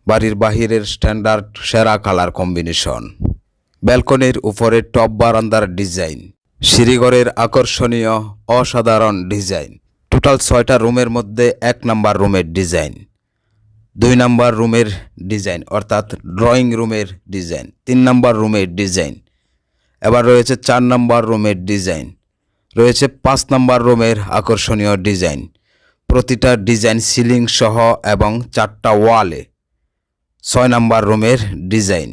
বাড়ির বাহিরের স্ট্যান্ডার্ড সেরা কালার কম্বিনেশন, ব্যালকনির উপরে টপ বারান্দার ডিজাইন, সিঁড়িঘরের আকর্ষণীয় অসাধারণ ডিজাইন। টোটাল 6টা রুমের মধ্যে 1 নাম্বার রুমের ডিজাইন, 2 নাম্বার রুমের ডিজাইন অর্থাৎ ড্রয়িং রুমের ডিজাইন, 3 নাম্বার রুমের ডিজাইন, এবার রয়েছে 4 নাম্বার রুমের ডিজাইন, রয়েছে 5 নাম্বার রুমের আকর্ষণীয় ডিজাইন। প্রতিটা ডিজাইন সিলিং সহ এবং 4টা ওয়ালে 6 নাম্বার রুমের ডিজাইন।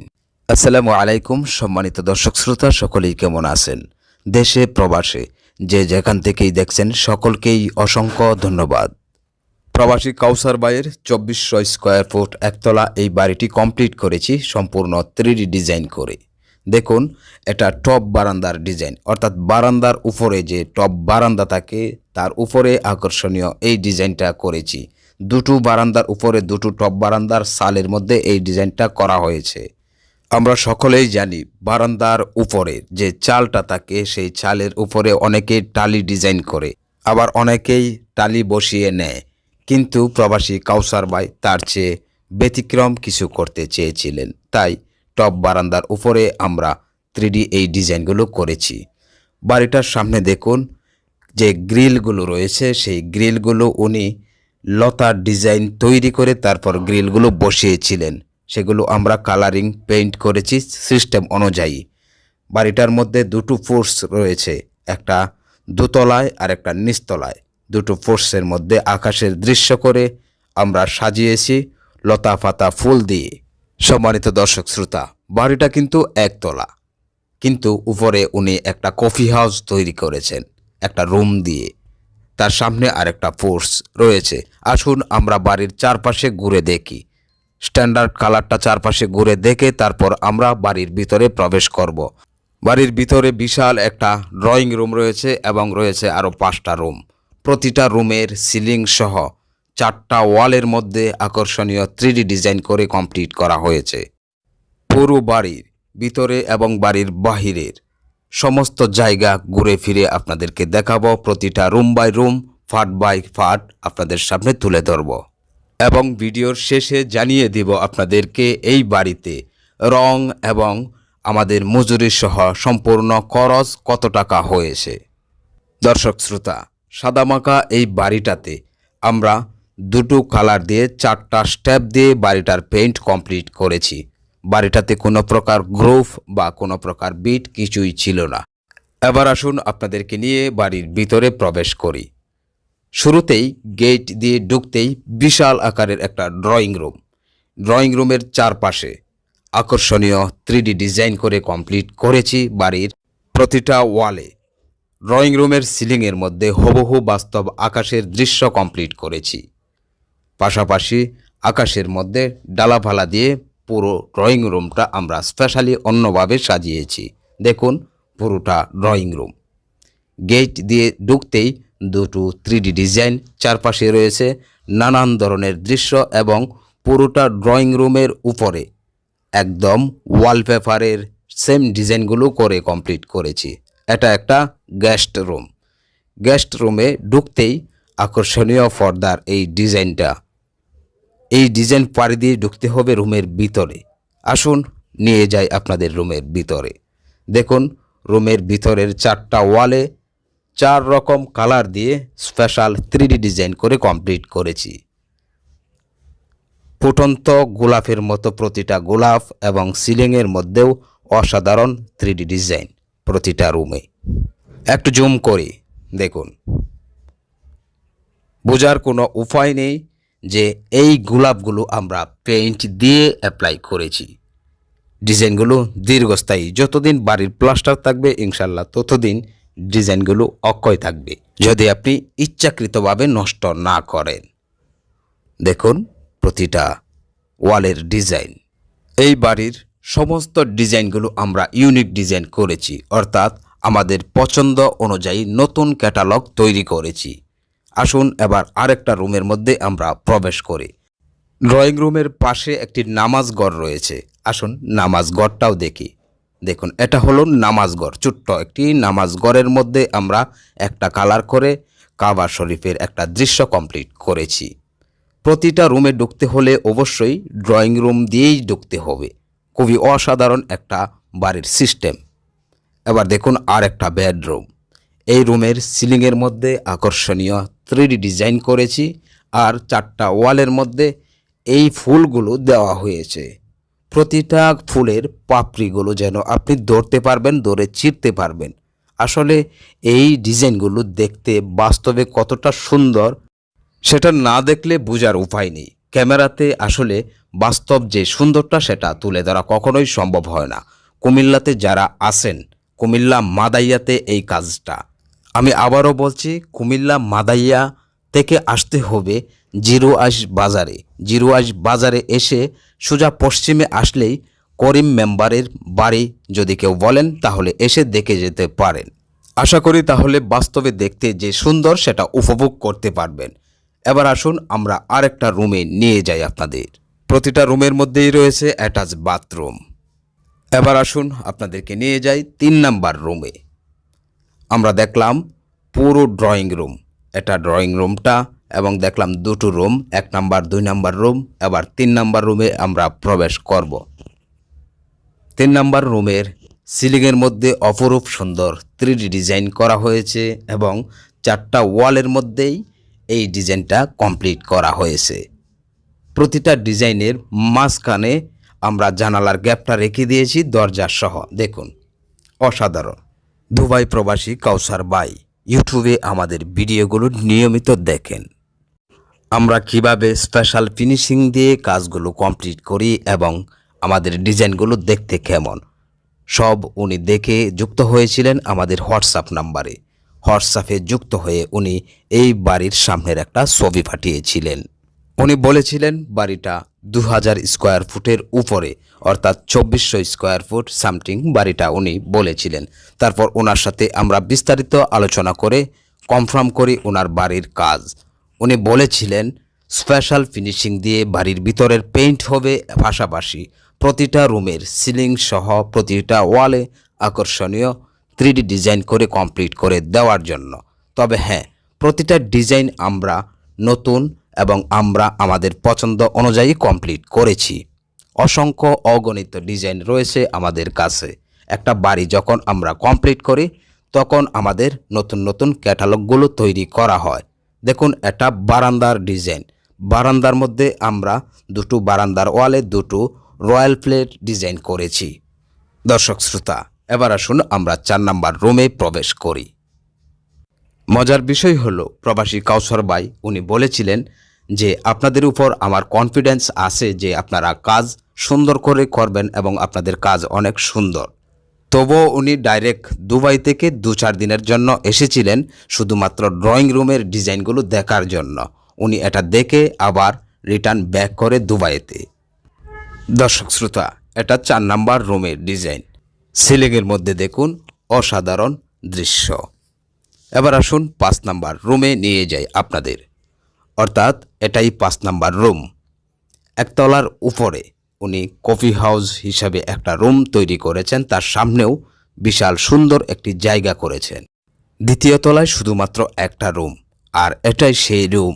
আসসালামু আলাইকুম সম্মানিত দর্শক শ্রোতা, সকলেই কেমন আছেন? দেশে প্রবাসে যে যেখান থেকেই দেখছেন সকলকেই অসংখ্য ধন্যবাদ। প্রবাসী কাউসার ভাইয়ের 2400 স্কোয়ার ফুট একতলা এই বাড়িটি কমপ্লিট করেছি সম্পূর্ণ 3D ডিজাইন করে। দেখুন, এটা টপ বারান্দার ডিজাইন অর্থাৎ বারান্দার উপরে যে টপ বারান্দা থাকে তার উপরে আকর্ষণীয় এই ডিজাইনটা করেছি। দুটো বারান্দার উপরে দুটো টপ বারান্দার সালের মধ্যে এই ডিজাইনটা করা হয়েছে। আমরা সকলেই জানি বারান্দার উপরে যে চালটা থাকে সেই চালের উপরে অনেকেই টালি ডিজাইন করে, আবার অনেকেই টালি বসিয়ে নেয়, কিন্তু প্রবাসী কাউসার ভাই তার চেয়ে ব্যতিক্রম কিছু করতে চেয়েছিলেন, তাই টপ বারান্দার উপরে আমরা 3D এই ডিজাইনগুলো করেছি। বাড়িটার সামনে দেখুন যে গ্রিলগুলো রয়েছে, সেই গ্রিলগুলো উনি লতার ডিজাইন তৈরি করে তারপর গ্রিলগুলো বসিয়েছিলেন, সেগুলো আমরা কালারিং পেইন্ট করেছি সিস্টেম অনুযায়ী। বাড়িটার মধ্যে দুটো ফোর্স রয়েছে, একটা দোতলায় আর একটা নিচতলায়। দুটো ফোর্সের মধ্যে আকাশের দৃশ্য করে আমরা সাজিয়েছি লতা পাতা ফুল দিয়ে। সম্মানিত দর্শক শ্রোতা, বাড়িটা কিন্তু একতলা, কিন্তু উপরে উনি একটা কফি হাউস তৈরি করেছেন একটা রুম দিয়ে, তার সামনে আরেকটা ফোর্স রয়েছে। আসুন আমরা বাড়ির চারপাশে ঘুরে দেখি, স্ট্যান্ডার্ড কালারটা চারপাশে ঘুরে দেখে তারপর আমরা বাড়ির ভিতরে প্রবেশ করব। বাড়ির ভিতরে বিশাল একটা ড্রয়িং রুম রয়েছে এবং রয়েছে আরও 5টা রুম। প্রতিটা রুমের সিলিং সহ 4টা ওয়ালের মধ্যে আকর্ষণীয় 3D ডিজাইন করে কমপ্লিট করা হয়েছে। পুরো বাড়ির ভিতরে এবং বাড়ির বাহিরের সমস্ত জায়গা ঘুরে ফিরে আপনাদেরকে দেখাবো। প্রতিটা রুম বাই রুম, ফাট বাই ফাট আপনাদের সামনে তুলে ধরব এবং ভিডিওর শেষে জানিয়ে দিব আপনাদেরকে এই বাড়িতে রং এবং আমাদের মজুরি সহ সম্পূর্ণ খরচ কত টাকা হয়েছে। দর্শক শ্রোতা, সাদামাখা এই বাড়িটাতে আমরা দুটো কালার দিয়ে 4টা স্টেপ দিয়ে বাড়িটার পেইন্ট কমপ্লিট করেছি। বাড়িটাতে কোনো প্রকার গ্রুপ বা কোনো প্রকার বিট কিছুই ছিল না। এবার আসুন আপনাদেরকে নিয়ে বাড়ির ভিতরে প্রবেশ করি। শুরুতেই গেট দিয়ে ঢুকতেই বিশাল আকারের একটা ড্রয়িং রুম। ড্রয়িং রুমের চারপাশে আকর্ষণীয় 3D ডিজাইন করে কমপ্লিট করেছি বাড়ির প্রতিটা ওয়ালে। ড্রয়িং রুমের সিলিংয়ের মধ্যে হুবহু বাস্তব আকাশের দৃশ্য কমপ্লিট করেছি। পাশাপাশি আকাশের মধ্যে ডালাফালা দিয়ে পুরো ড্রয়িং রুমটা আমরা স্পেশালি অন্যভাবে সাজিয়েছি। দেখুন পুরোটা ড্রয়িং রুম। গেট দিয়ে ঢুকতেই দুটো 3D ডিজাইন, চারপাশে রয়েছে নানান ধরনের দৃশ্য এবং পুরোটা ড্রয়িং রুমের উপরে একদম ওয়ালপেপারের সেম ডিজাইনগুলো করে কমপ্লিট করেছি। এটা একটা গেস্ট রুম। গেস্ট রুমে ঢুকতেই আকর্ষণীয় পর্দার এই ডিজাইনটা, এই ডিজাইন পাড়ি দিয়ে ঢুকতে হবে রুমের ভিতরে। আসুন নিয়ে যাই আপনাদের রুমের ভিতরে। দেখুন রুমের ভিতরের 4টা ওয়ালে 4 রকম কালার দিয়ে স্পেশাল 3D ডিজাইন করে কমপ্লিট করেছি। ফুটন্ত গোলাপের মতো প্রতিটা গোলাপ এবং সিলিংয়ের মধ্যেও অসাধারণ 3D ডিজাইন প্রতিটা রুমে। একটু জুম করি, দেখুন, বোঝার কোনো উপায় নেই যে এই গোলাপগুলো আমরা পেইন্ট দিয়ে অ্যাপ্লাই করেছি। ডিজাইনগুলো দীর্ঘস্থায়ী, যতদিন বাড়ির প্লাস্টার থাকবে ইনশাল্লাহ ততদিন ডিজাইনগুলো অক্ষয় থাকবে, যদি আপনি ইচ্ছাকৃতভাবে নষ্ট না করেন। দেখুন প্রতিটা ওয়ালের ডিজাইন। এই বাড়ির সমস্ত ডিজাইনগুলো আমরা ইউনিক ডিজাইন করেছি, অর্থাৎ আমাদের পছন্দ অনুযায়ী নতুন ক্যাটালগ তৈরি করেছি। আসুন এবার আরেকটা রুমের মধ্যে আমরা প্রবেশ করি। ড্রয়িং রুমের পাশে একটি নামাজ ঘর রয়েছে। আসুন নামাজ ঘরটাও দেখি। দেখুন এটা হলো নামাজ ঘর, ছোট্ট একটি নামাজ ঘরের মধ্যে আমরা একটা কালার করে কাবা শরীফের একটা দৃশ্য কমপ্লিট করেছি। প্রতিটা রুমে ঢুকতে হলে অবশ্যই ড্রয়িং রুম দিয়েই ঢুকতে হবে। খুবই অসাধারণ একটা বাড়ির সিস্টেম। এবার দেখুন আর একটা বেডরুম। এই রুমের সিলিংয়ের মধ্যে আকর্ষণীয় 3D ডিজাইন করেছি, আর 4টা ওয়ালের মধ্যে এই ফুলগুলো দেওয়া হয়েছে। প্রতিটা ফুলের পাপড়িগুলো যেন আপনি ধরতে পারবেন, ধরে ছিঁড়তে পারবেন। আসলে এই ডিজাইনগুলো দেখতে বাস্তবে কতটা সুন্দর সেটা না দেখলে বোঝার উপায় নেই। ক্যামেরাতে আসলে বাস্তব যে সুন্দরটা সেটা তুলে ধরা কখনোই সম্ভব হয় না। কুমিল্লাতে যারা আছেন, কুমিল্লা মাদাইয়াতে এই কাজটা, আমি আবারও বলছি, কুমিল্লা মাদাইয়া থেকে আসতে হবে জিরোআশ বাজারে। জিরোআশ বাজারে এসে সোজা পশ্চিমে আসলেই করিম মেম্বারের বাড়ি যদি কেউ বলেন তাহলে এসে দেখে যেতে পারেন। আশা করি তাহলে বাস্তবে দেখতে যে সুন্দর সেটা উপভোগ করতে পারবেন। এবার আসুন আমরা আরেকটা রুমে নিয়ে যাই আপনাদের। প্রতিটা রুমের মধ্যেই রয়েছে অ্যাটাচ বাথরুম। এবার আসুন আপনাদেরকে নিয়ে যাই 3 নাম্বার রুমে। আমরা দেখলাম পুরো ড্রয়িং রুম, এটা ড্রয়িং রুমটা, এবং দেখলাম 2টো রুম, 1 নাম্বার 2 নাম্বার রুম। এবার 3 নাম্বার রুমে আমরা প্রবেশ করব। 3 নাম্বার রুমের সিলিংয়ের মধ্যে অপরূপ সুন্দর 3D ডিজাইন করা হয়েছে, এবং 4টা ওয়ালের মধ্যেই এই ডিজাইনটা কমপ্লিট করা হয়েছে। প্রতিটা ডিজাইনের মাঝখানে আমরা জানালার গ্যাপটা রেখে দিয়েছি দরজার সহ। দেখুন অসাধারণ। দুবাই প্রবাসী কাউসার ভাই ইউটিউবে আমাদের ভিডিওগুলো নিয়মিত দেখেন। আমরা কিভাবে স্পেশাল ফিনিশিং দিয়ে কাজগুলো কমপ্লিট করি এবং আমাদের ডিজাইনগুলো দেখতে কেমন, সব উনি দেখে যুক্ত হয়েছিলেন আমাদের হোয়াটসঅ্যাপ নাম্বারে। হোয়াটসঅ্যাপে যুক্ত হয়ে উনি এই বাড়ির সামনের একটা ছবি পাঠিয়েছিলেন। উনি বলেছিলেন বাড়িটা 2000 স্কোয়ার ফুটের উপরে, অর্থাৎ 2400 স্কোয়ার ফুট সামথিং বাড়িটা উনি বলেছিলেন। তারপর ওনার সাথে আমরা বিস্তারিত আলোচনা করে কনফার্ম করি ওনার বাড়ির কাজ। উনি বলেছিলেন স্পেশাল ফিনিশিং দিয়ে বাড়ির ভিতরের পেইন্ট হবে, পাশাপাশি প্রতিটা রুমের সিলিং সহ প্রতিটা ওয়ালে আকর্ষণীয় 3D ডিজাইন করে কমপ্লিট করে দেওয়ার জন্য। তবে হ্যাঁ, প্রতিটা ডিজাইন আমরা নতুন এবং আমরা আমাদের পছন্দ অনুযায়ী কমপ্লিট করেছি। অসংখ্য অগণিত ডিজাইন রয়েছে আমাদের কাছে। একটা বাড়ি যখন আমরা কমপ্লিট করি তখন আমাদের নতুন নতুন ক্যাটালগুলো তৈরি করা হয়। দেখুন এটা বারান্দার ডিজাইন। বারান্দার মধ্যে আমরা 2টো বারান্দার ওয়ালে 2টো রয়্যাল প্লেট ডিজাইন করেছি। দর্শক শ্রোতা, এবার আসুন আমরা 4 নাম্বার রুমে প্রবেশ করি। মজার বিষয় হলো প্রবাসী কাউসার ভাই উনি বলেছিলেন যে আপনাদের উপর আমার কনফিডেন্স আছে যে আপনারা কাজ সুন্দর করে করবেন এবং আপনাদের কাজ অনেক সুন্দর। তবুও উনি ডাইরেক্ট দুবাই থেকে 2-4 দিনের জন্য এসেছিলেন শুধুমাত্র ড্রয়িং রুমের ডিজাইনগুলো দেখার জন্য। উনি এটা দেখে আবার রিটার্ন ব্যাক করে দুবাইতে। দর্শক শ্রোতা, এটা 4 নাম্বার রুমের ডিজাইন। সিলিংয়ের মধ্যে দেখুন অসাধারণ দৃশ্য। এবার আসুন 5 নাম্বার রুমে নিয়ে যাই আপনাদের, অর্থাৎ এটাই 5 নাম্বার রুম। একতলার উপরে উনি কফি হাউস হিসাবে একটা রুম তৈরি করেছেন, তার সামনেও বিশাল সুন্দর একটি জায়গা করেছেন। দ্বিতীয় তলায় শুধুমাত্র একটা রুম, আর এটাই সেই রুম।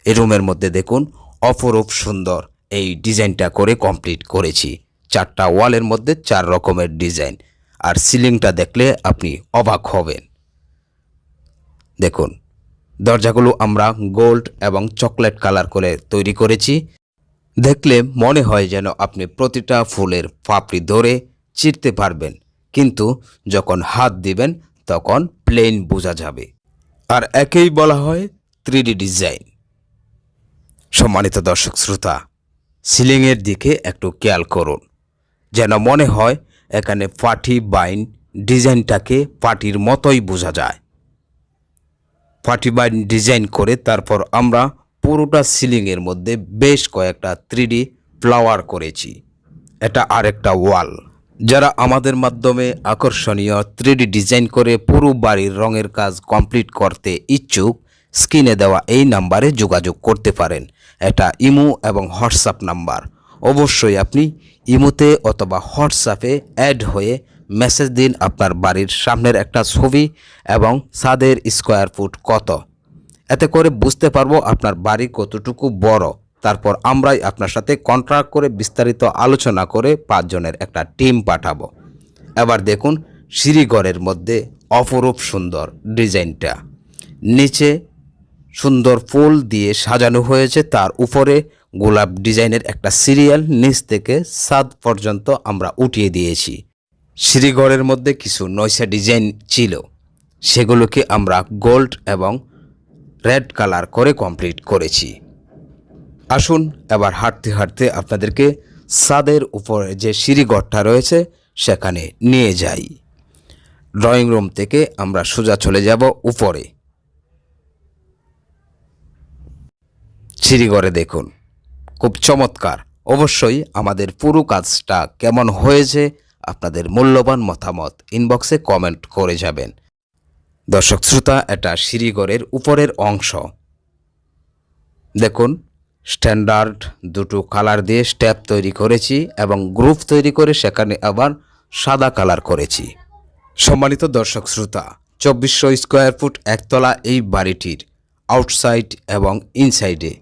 এই রুমের মধ্যে দেখুন অপরূপ সুন্দর এই ডিজাইনটা করে কমপ্লিট করেছি। 4টা ওয়ালের মধ্যে 4 রকমের ডিজাইন, আর সিলিংটা দেখলে আপনি অবাক হবেন। দেখুন দরজাগুলো আমরা গোল্ড এবং চকলেট কালার করে তৈরি করেছি। দেখলে মনে হয় যেন আপনি প্রতিটা ফুলের পাপড়ি ধরে চিরতে পারবেন, কিন্তু যখন হাত দিবেন তখন প্লেন বোঝা যাবে। আর একেই বলা হয় 3D ডিজাইন। সম্মানিত দর্শক শ্রোতা, সিলিংয়ের দিকে একটু খেয়াল করুন, যেন মনে হয় এখানে পাটি বাইন ডিজাইনটাকে পাটির মতোই বোঝা যায়। পাটি বাইন ডিজাইন করে তারপর আমরা পুরোটা সিলিংয়ের মধ্যে বেশ কয়েকটা 3D ফ্লাওয়ার করেছি। এটা আরেকটা ওয়াল। যারা আমাদের মাধ্যমে আকর্ষণীয় 3D ডিজাইন করে পুরো বাড়ির রঙের কাজ কমপ্লিট করতে ইচ্ছুক, স্ক্রিনে দেওয়া এই নাম্বারে যোগাযোগ করতে পারেন। এটা ইমো এবং হোয়াটসঅ্যাপ নাম্বার। অবশ্যই আপনি ইমোতে অথবা হোয়াটসঅ্যাপে অ্যাড হয়ে মেসেজ দিন আপনার বাড়ির সামনের একটা ছবি এবং ছাদের স্কোয়ার ফুট কত। এতে করে বুঝতে পারবো আপনার বাড়ি কতটুকু বড় তারপর আমরাই আপনার সাথে কন্ট্রাক্ট করে বিস্তারিত আলোচনা করে 5 জনের একটা টিম পাঠাবো। এবার দেখুন সিঁড়িঘরের মধ্যে অপরূপ সুন্দর ডিজাইনটা। নিচে সুন্দর ফুল দিয়ে সাজানো হয়েছে, তার উপরে গোলাপ ডিজাইনের একটা সিরিয়াল নিচ থেকে ছাদ পর্যন্ত আমরা উঠিয়ে দিয়েছি। সিঁড়িঘরের মধ্যে কিছু নয়সা ডিজাইন ছিল, সেগুলোকে আমরা গোল্ড এবং রেড কালার করে কমপ্লিট করেছি। আসুন এবার হাঁটতে হাঁটতে আপনাদেরকে ছাদের উপরে যে সিঁড়িঘরটা রয়েছে সেখানে নিয়ে যাই। ড্রয়িং রুম থেকে আমরা সোজা চলে যাব উপরে। সিঁড়িঘরে দেখুন খুব চমৎকার। অবশ্যই আমাদের পুরো কাজটা কেমন হয়েছে আপনাদের মূল্যবান মতামত ইনবক্সে কমেন্ট করে যাবেন। দর্শক শ্রোতা, এটা সিঁড়িঘরের উপরের অংশ। দেখুন স্ট্যান্ডার্ড দুটো কালার দিয়ে স্টেপ তৈরি করেছি এবং গ্রুপ তৈরি করে সেখানে আবার সাদা কালার করেছি। সম্মানিত দর্শক শ্রোতা, 2400 স্কোয়ার ফুট একতলা এই বাড়িটির আউটসাইড এবং ইনসাইডে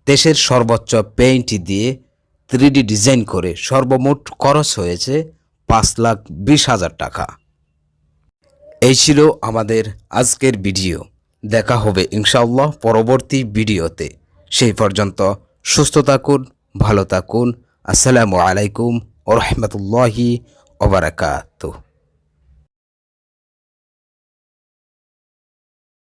দেশের সর্বোচ্চ পেইন্ট দিয়ে 3D ডিজাইন করে সর্বমোট খরচ হয়েছে 5,20,000 টাকা। এই ছিল আমাদের আজকের ভিডিও। দেখা হবে ইনশাআল্লাহ পরবর্তী ভিডিওতে। সেই পর্যন্ত সুস্থ থাকুন, ভালো থাকুন। আসসালামু আলাইকুম ওয়া রাহমাতুল্লাহি ওয়া বারাকাতুহু।